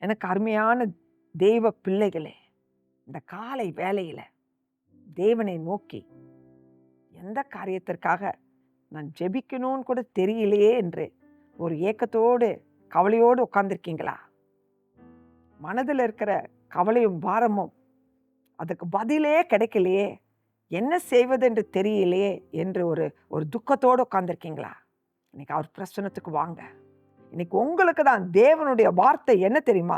எனக்கு அருமையான தெய்வ பிள்ளைகளே, இந்த காலை வேளையில தேவனை நோக்கி எந்த காரியத்திற்காக நான் ஜெபிக்கணும்னு கூட தெரியலையே என்று ஒரு ஏக்கத்தோடு கவலையோடு உட்கார்ந்துருக்கீங்களா? மனதில் இருக்கிற கவலையும் பாரமும் அதுக்கு பதிலே கிடைக்கலையே, என்ன செய்வது என்று தெரியலையே என்று ஒரு ஒரு துக்கத்தோடு உட்கார்ந்துருக்கீங்களா? இன்னைக்கு அவர் பிரசன்னத்துக்கு வாங்க. இன்னைக்கு உங்களுக்கு தான் தேவனுடைய வார்த்தை என்ன தெரியுமா?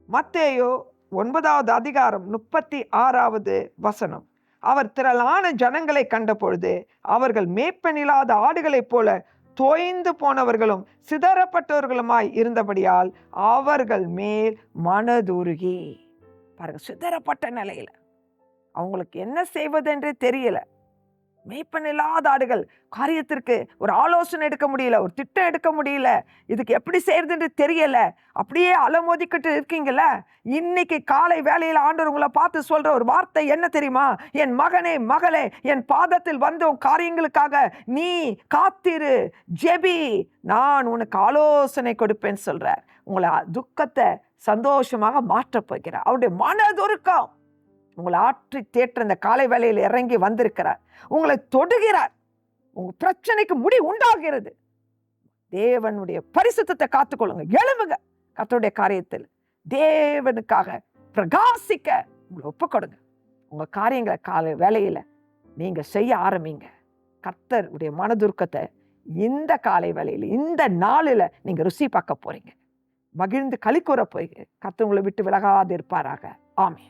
மத்தேயு 9வது அதிகாரம் 36வது வசனம். அவர் திரளான ஜனங்களை கண்டபொழுது அவர்கள் மேய்ப்பனில்லாத ஆடுகளைப் போல தோய்ந்து போனவர்களும் சிதறப்பட்டவர்களுமாய் இருந்தபடியால் அவர்கள் மேல் மனதுருகி. பாருங்க, சிதறப்பட்ட நிலையில அவங்களுக்கு என்ன செய்வது என்றே தெரியல. மேய்ப்பன் இல்லாத ஆடுகள், காரியத்திற்கு ஒரு ஆலோசனை எடுக்க முடியல, ஒரு திட்டம் எடுக்க முடியல, இதுக்கு எப்படி செய்யறதுன்னு தெரியல, அப்படியே அலமோதிக்கிட்டு இருக்கீங்கல்ல. இன்னைக்கு காலை வேளையில் ஆண்டவர் உங்களை பார்த்து சொல்ற ஒரு வார்த்தை என்ன தெரியுமா? என் மகனே மகளே, என் பாதத்தில் வந்து உன் காரியங்களுக்காக நீ காத்திரு, ஜெபி, நான் உனக்கு ஆலோசனை கொடுப்பேன்னு சொல்ற. உங்களை துக்கத்தை சந்தோஷமாக மாற்றப் போகிறார். அவருடைய மனதுருக்கம் உங்களை ஆற்றி தேற்ற இந்த காலை வேளையில் இறங்கி வந்திருக்கிறார். உங்களை தொடுகிறார். உங்க பிரச்சனைக்கு முடி உண்டாகிறது. தேவனுடைய பரிசுத்தத்தை காத்துக்கொள்ளுங்க. எழும்புங்க. கர்த்தருடைய காரியத்தில் தேவனுக்காக பிரகாசிக்க உங்களை ஒப்புக்கொடுங்க. உங்க காரியங்களை காலை வேளையில நீங்க செய்ய ஆரம்பிங்க. கர்த்தருடைய மனதுருக்கத்தை இந்த காலை வேளையில, இந்த நாளில நீங்க ருசி பார்க்க போறீங்க. மகிழ்ந்து களி கூற போய் கர்த்தர் உங்களை விட்டு விலகாது இருப்பாராக. ஆமென்.